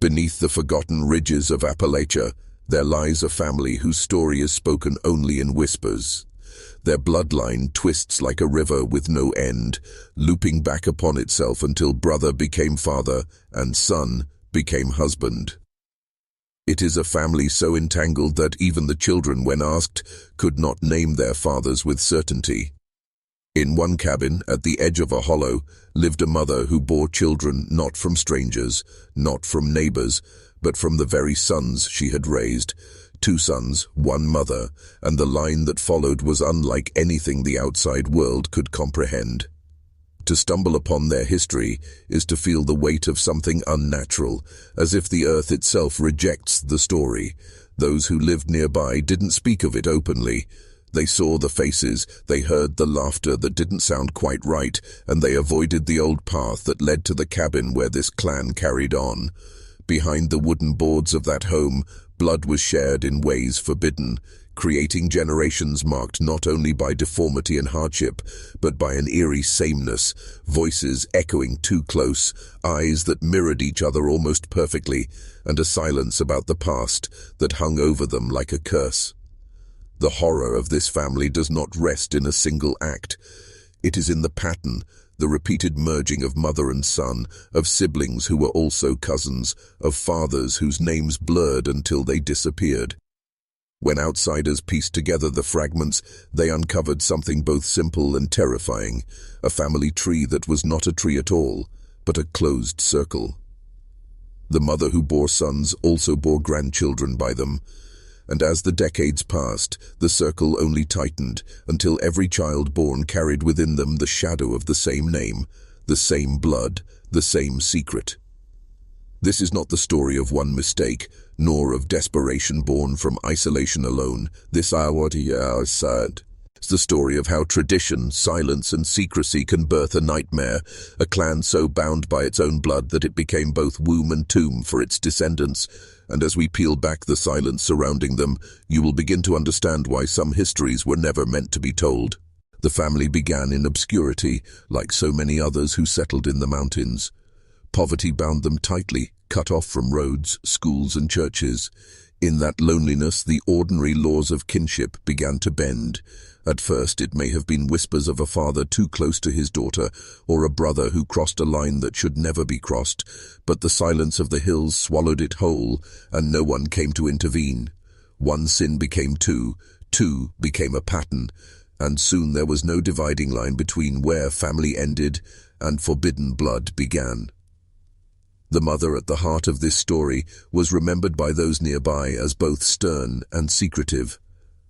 Beneath the forgotten ridges of Appalachia, there lies a family whose story is spoken only in whispers. Their bloodline twists like a river with no end, looping back upon itself until brother became father and son became husband. It is a family so entangled that even the children, when asked, could not name their fathers with certainty. In one cabin, at the edge of a hollow, lived a mother who bore children not from strangers, not from neighbors, but from the very sons she had raised. 2 sons, 1 mother, and the line that followed was unlike anything the outside world could comprehend. To stumble upon their history is to feel the weight of something unnatural, as if the earth itself rejects the story. Those who lived nearby didn't speak of it openly. They saw the faces, they heard the laughter that didn't sound quite right, and they avoided the old path that led to the cabin where this clan carried on. Behind the wooden boards of that home, blood was shared in ways forbidden, creating generations marked not only by deformity and hardship, but by an eerie sameness, voices echoing too close, eyes that mirrored each other almost perfectly, and a silence about the past that hung over them like a curse. The horror of this family does not rest in a single act. It is in the pattern, the repeated merging of mother and son, of siblings who were also cousins, of fathers whose names blurred until they disappeared. When outsiders pieced together the fragments, they uncovered something both simple and terrifying, a family tree that was not a tree at all, but a closed circle. The mother who bore sons also bore grandchildren by them, and as the decades passed, the circle only tightened until every child born carried within them the shadow of the same name, the same blood, the same secret. This is not the story of one mistake, nor of desperation born from isolation alone. This is the story of how tradition, silence, and secrecy can birth a nightmare, a clan so bound by its own blood that it became both womb and tomb for its descendants. And as we peel back the silence surrounding them, you will begin to understand why some histories were never meant to be told. The family began in obscurity, like so many others who settled in the mountains. Poverty bound them tightly, cut off from roads, schools, and churches. In that loneliness, the ordinary laws of kinship began to bend. At first, it may have been whispers of a father too close to his daughter, or a brother who crossed a line that should never be crossed, but the silence of the hills swallowed it whole, and no one came to intervene. One sin became two became a pattern, and soon there was no dividing line between where family ended and forbidden blood began. The mother at the heart of this story was remembered by those nearby as both stern and secretive.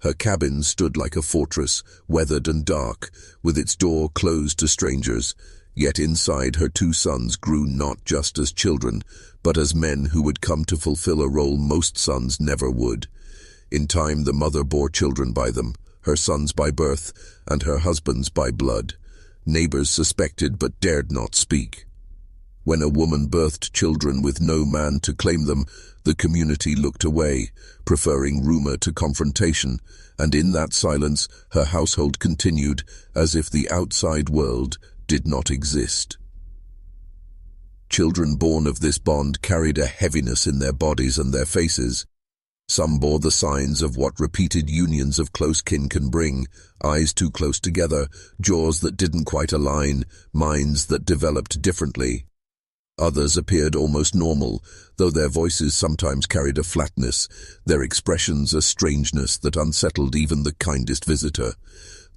Her cabin stood like a fortress, weathered and dark, with its door closed to strangers. Yet inside, her 2 sons grew not just as children, but as men who would come to fulfill a role most sons never would. In time, the mother bore children by them, her sons by birth, and her husbands by blood. Neighbors suspected but dared not speak. When a woman birthed children with no man to claim them, the community looked away, preferring rumor to confrontation, and in that silence her household continued as if the outside world did not exist. Children born of this bond carried a heaviness in their bodies and their faces. Some bore the signs of what repeated unions of close kin can bring: eyes too close together, jaws that didn't quite align, minds that developed differently. Others appeared almost normal, though their voices sometimes carried a flatness, their expressions a strangeness that unsettled even the kindest visitor.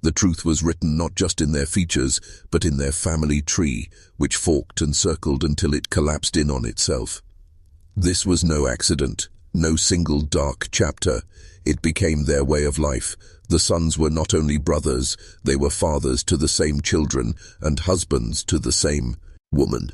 The truth was written not just in their features, but in their family tree, which forked and circled until it collapsed in on itself. This was no accident, no single dark chapter. It became their way of life. The sons were not only brothers, they were fathers to the same children and husbands to the same woman.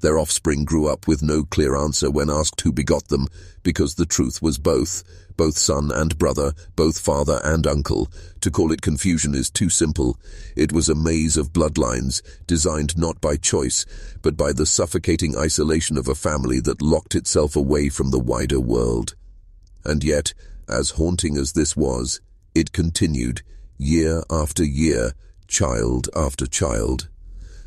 Their offspring grew up with no clear answer when asked who begot them, because the truth was both son and brother, both father and uncle. To call it confusion is too simple. It was a maze of bloodlines, designed not by choice, but by the suffocating isolation of a family that locked itself away from the wider world. And yet, as haunting as this was, it continued, year after year, child after child,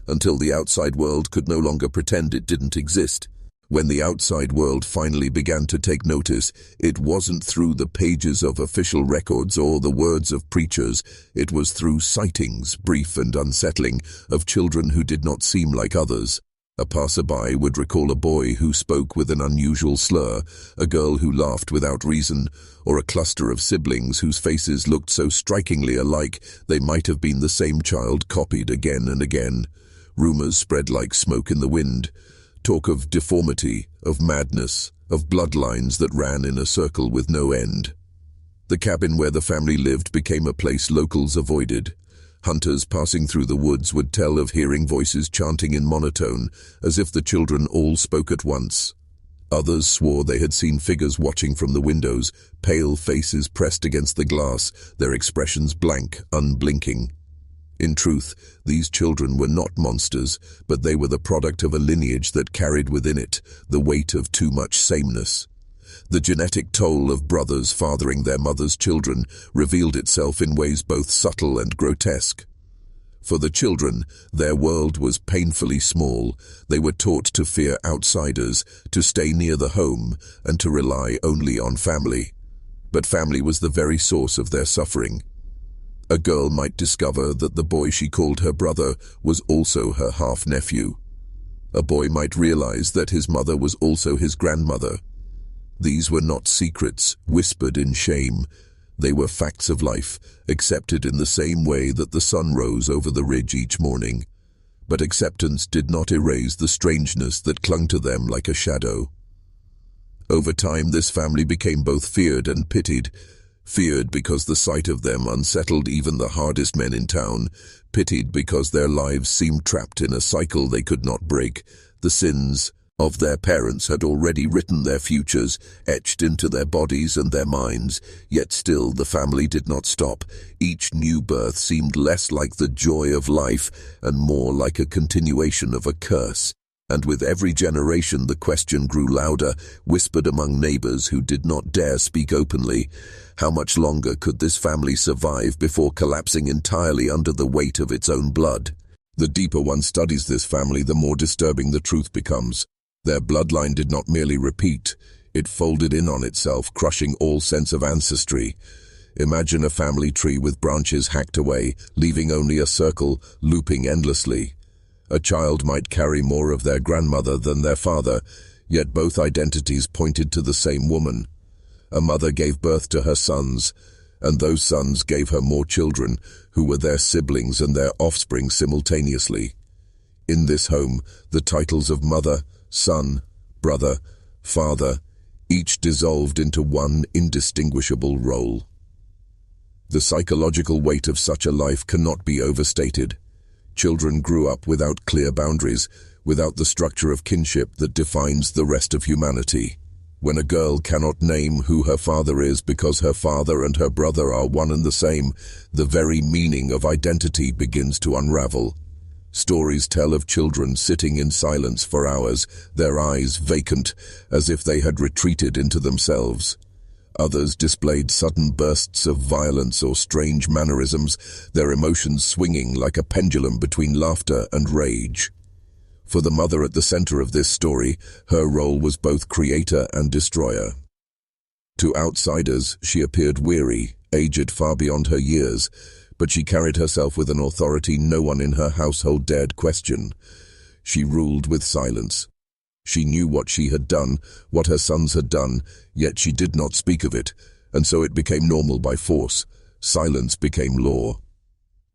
until the outside world could no longer pretend it didn't exist. When the outside world finally began to take notice, it wasn't through the pages of official records or the words of preachers. It was through sightings, brief and unsettling, of children who did not seem like others. A passerby would recall a boy who spoke with an unusual slur, a girl who laughed without reason, or a cluster of siblings whose faces looked so strikingly alike they might have been the same child copied again and again. Rumors spread like smoke in the wind. Talk of deformity, of madness, of bloodlines that ran in a circle with no end. The cabin where the family lived became a place locals avoided. Hunters passing through the woods would tell of hearing voices chanting in monotone, as if the children all spoke at once. Others swore they had seen figures watching from the windows, pale faces pressed against the glass, their expressions blank, unblinking. In truth, these children were not monsters, but they were the product of a lineage that carried within it the weight of too much sameness. The genetic toll of brothers fathering their mothers' children revealed itself in ways both subtle and grotesque. For the children, their world was painfully small. They were taught to fear outsiders, to stay near the home, and to rely only on family. But family was the very source of their suffering. A girl might discover that the boy she called her brother was also her half-nephew. A boy might realize that his mother was also his grandmother. These were not secrets, whispered in shame. They were facts of life, accepted in the same way that the sun rose over the ridge each morning. But acceptance did not erase the strangeness that clung to them like a shadow. Over time, this family became both feared and pitied. Feared because the sight of them unsettled even the hardest men in town. Pitied because their lives seemed trapped in a cycle they could not break. The sins of their parents had already written their futures, etched into their bodies and their minds, yet still the family did not stop. Each new birth seemed less like the joy of life and more like a continuation of a curse. And with every generation the question grew louder, whispered among neighbors who did not dare speak openly. How much longer could this family survive before collapsing entirely under the weight of its own blood? The deeper one studies this family, the more disturbing the truth becomes. Their bloodline did not merely repeat, it folded in on itself, crushing all sense of ancestry. Imagine a family tree with branches hacked away, leaving only a circle, looping endlessly. A child might carry more of their grandmother than their father, yet both identities pointed to the same woman. A mother gave birth to her sons, and those sons gave her more children, who were their siblings and their offspring simultaneously. In this home, the titles of mother, son, brother, father, each dissolved into one indistinguishable role. The psychological weight of such a life cannot be overstated. Children grew up without clear boundaries, without the structure of kinship that defines the rest of humanity. When a girl cannot name who her father is because her father and her brother are one and the same, the very meaning of identity begins to unravel. Stories tell of children sitting in silence for hours, their eyes vacant, as if they had retreated into themselves. Others displayed sudden bursts of violence or strange mannerisms, their emotions swinging like a pendulum between laughter and rage. For the mother at the center of this story, her role was both creator and destroyer. To outsiders, she appeared weary, aged far beyond her years, but she carried herself with an authority no one in her household dared question. She ruled with silence. She knew what she had done, what her sons had done, yet she did not speak of it, and so it became normal by force. Silence became law.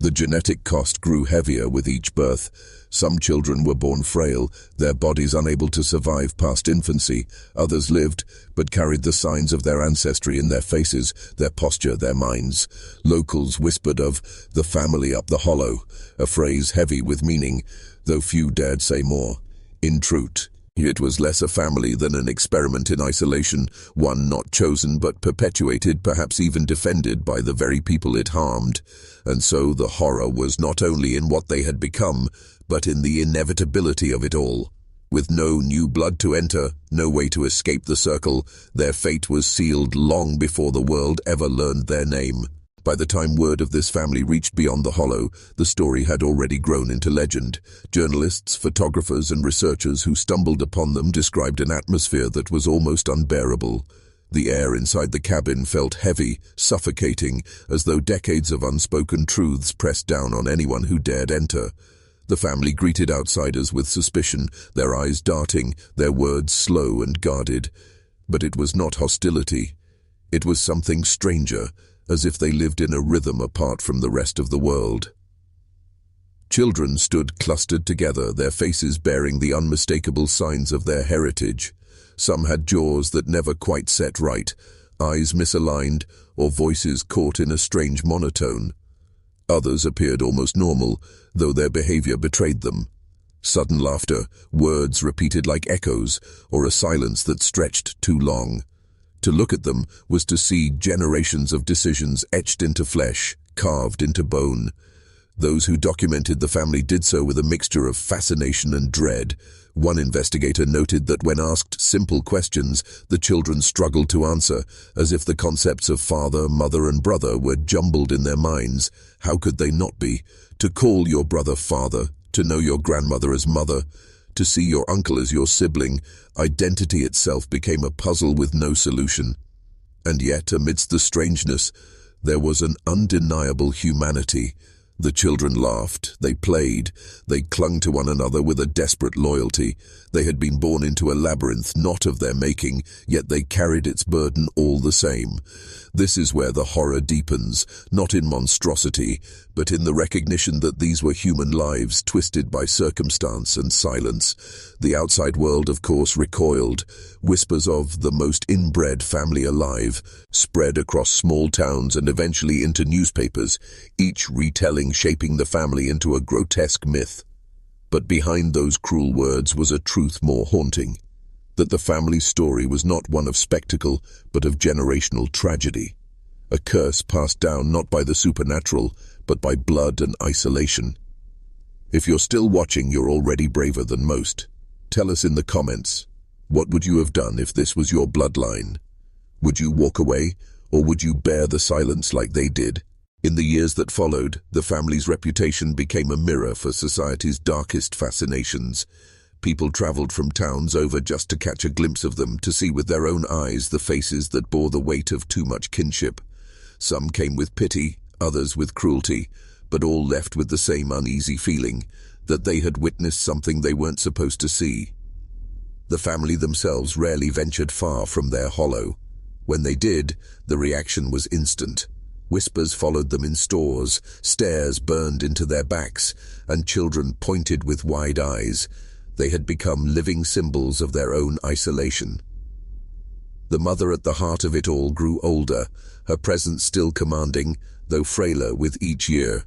The genetic cost grew heavier with each birth. Some children were born frail, their bodies unable to survive past infancy. Others lived, but carried the signs of their ancestry in their faces, their posture, their minds. Locals whispered of the family up the hollow, a phrase heavy with meaning, though few dared say more. In truth, it was less a family than an experiment in isolation, one not chosen but perpetuated, perhaps even defended by the very people it harmed. And so the horror was not only in what they had become, but in the inevitability of it all. With no new blood to enter, no way to escape the circle, their fate was sealed long before the world ever learned their name. By the time word of this family reached beyond the hollow, the story had already grown into legend. Journalists, photographers, and researchers who stumbled upon them described an atmosphere that was almost unbearable. The air inside the cabin felt heavy, suffocating, as though decades of unspoken truths pressed down on anyone who dared enter. The family greeted outsiders with suspicion, their eyes darting, their words slow and guarded. But it was not hostility. It was something stranger, as if they lived in a rhythm apart from the rest of the world. Children stood clustered together, their faces bearing the unmistakable signs of their heritage. Some had jaws that never quite set right, eyes misaligned, or voices caught in a strange monotone. Others appeared almost normal, though their behavior betrayed them. Sudden laughter, words repeated like echoes, or a silence that stretched too long. To look at them was to see generations of decisions etched into flesh, carved into bone. Those who documented the family did so with a mixture of fascination and dread. One investigator noted that when asked simple questions, the children struggled to answer, as if the concepts of father, mother, and brother were jumbled in their minds. How could they not be? To call your brother father, to know your grandmother as mother, to see your uncle as your sibling, identity itself became a puzzle with no solution. And yet, amidst the strangeness, there was an undeniable humanity. The children laughed, they played, they clung to one another with a desperate loyalty. They had been born into a labyrinth not of their making, yet they carried its burden all the same. This is where the horror deepens, not in monstrosity, but in the recognition that these were human lives twisted by circumstance and silence. The outside world, of course, recoiled. Whispers of the most inbred family alive spread across small towns and eventually into newspapers, each retelling shaping the family into a grotesque myth. But behind those cruel words was a truth more haunting, that the family's story was not one of spectacle, but of generational tragedy. A curse passed down not by the supernatural, but by blood and isolation. If you're still watching, you're already braver than most. Tell us in the comments, what would you have done if this was your bloodline? Would you walk away, or would you bear the silence like they did? In the years that followed, the family's reputation became a mirror for society's darkest fascinations. People traveled from towns over just to catch a glimpse of them, to see with their own eyes the faces that bore the weight of too much kinship. Some came with pity, others with cruelty, but all left with the same uneasy feeling, that they had witnessed something they weren't supposed to see. The family themselves rarely ventured far from their hollow. When they did, the reaction was instant. Whispers followed them in stores, stares burned into their backs, and children pointed with wide eyes. They had become living symbols of their own isolation. The mother at the heart of it all grew older, her presence still commanding, though frailer with each year.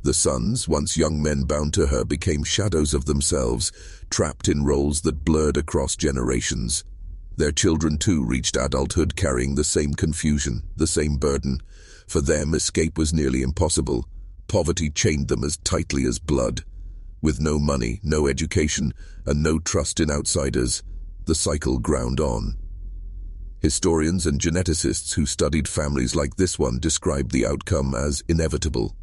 The sons, once young men bound to her, became shadows of themselves, trapped in roles that blurred across generations. Their children too reached adulthood carrying the same confusion, the same burden. For them, escape was nearly impossible. Poverty chained them as tightly as blood. With no money, no education, and no trust in outsiders, the cycle ground on. Historians and geneticists who studied families like this one described the outcome as inevitable.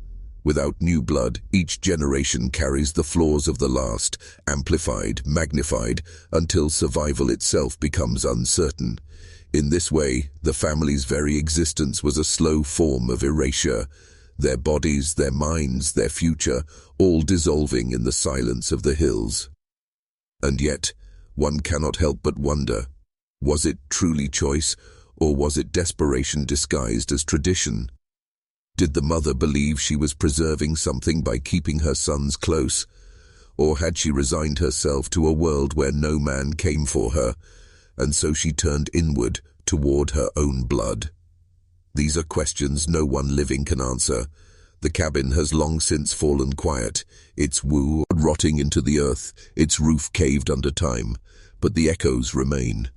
Without new blood, each generation carries the flaws of the last, amplified, magnified, until survival itself becomes uncertain. In this way, the family's very existence was a slow form of erasure, their bodies, their minds, their future, all dissolving in the silence of the hills. And yet, one cannot help but wonder, was it truly choice, or was it desperation disguised as tradition? Did the mother believe she was preserving something by keeping her sons close? Or had she resigned herself to a world where no man came for her, and so she turned inward toward her own blood? These are questions no one living can answer. The cabin has long since fallen quiet, its wood rotting into the earth, its roof caved under time, but the echoes remain.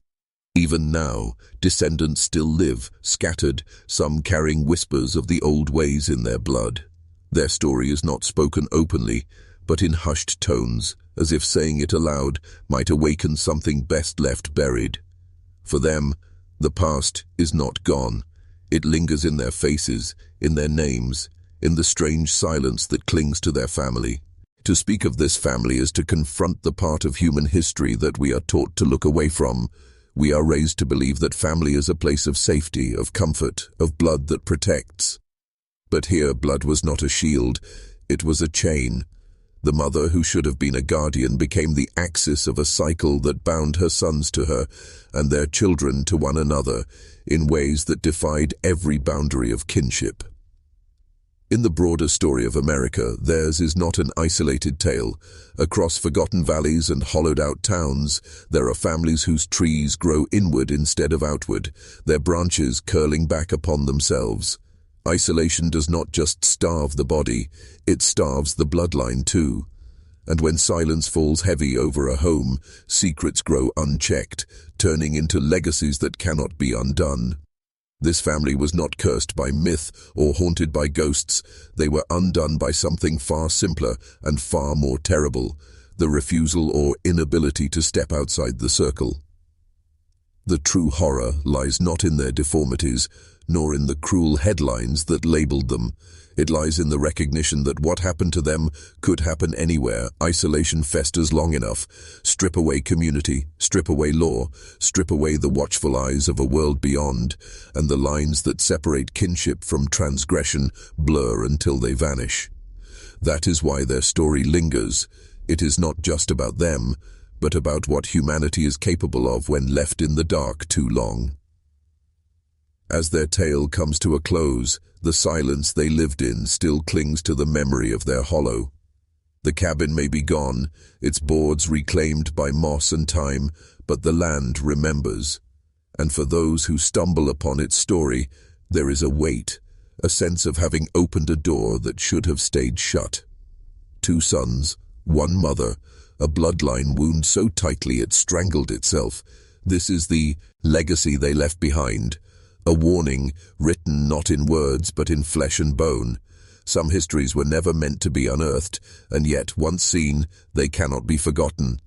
Even now, descendants still live, scattered, some carrying whispers of the old ways in their blood. Their story is not spoken openly, but in hushed tones, as if saying it aloud might awaken something best left buried. For them, the past is not gone. It lingers in their faces, in their names, in the strange silence that clings to their family. To speak of this family is to confront the part of human history that we are taught to look away from. We are raised to believe that family is a place of safety, of comfort, of blood that protects. But here blood was not a shield, it was a chain. The mother, who should have been a guardian, became the axis of a cycle that bound her sons to her and their children to one another in ways that defied every boundary of kinship. In the broader story of America, theirs is not an isolated tale. Across forgotten valleys and hollowed-out towns, there are families whose trees grow inward instead of outward, their branches curling back upon themselves. Isolation does not just starve the body, it starves the bloodline too. And when silence falls heavy over a home, secrets grow unchecked, turning into legacies that cannot be undone. This family was not cursed by myth or haunted by ghosts. They were undone by something far simpler and far more terrible, the refusal or inability to step outside the circle. The true horror lies not in their deformities, nor in the cruel headlines that labeled them. It lies in the recognition that what happened to them could happen anywhere. Isolation festers long enough. Strip away community, strip away law, strip away the watchful eyes of a world beyond, and the lines that separate kinship from transgression blur until they vanish. That is why their story lingers. It is not just about them, but about what humanity is capable of when left in the dark too long. As their tale comes to a close, the silence they lived in still clings to the memory of their hollow. The cabin may be gone, its boards reclaimed by moss and time, but the land remembers. And for those who stumble upon its story, there is a weight, a sense of having opened a door that should have stayed shut. 2 sons, 1 mother, a bloodline wound so tightly it strangled itself. This is the legacy they left behind. A warning, written not in words but in flesh and bone. Some histories were never meant to be unearthed, and yet, once seen, they cannot be forgotten.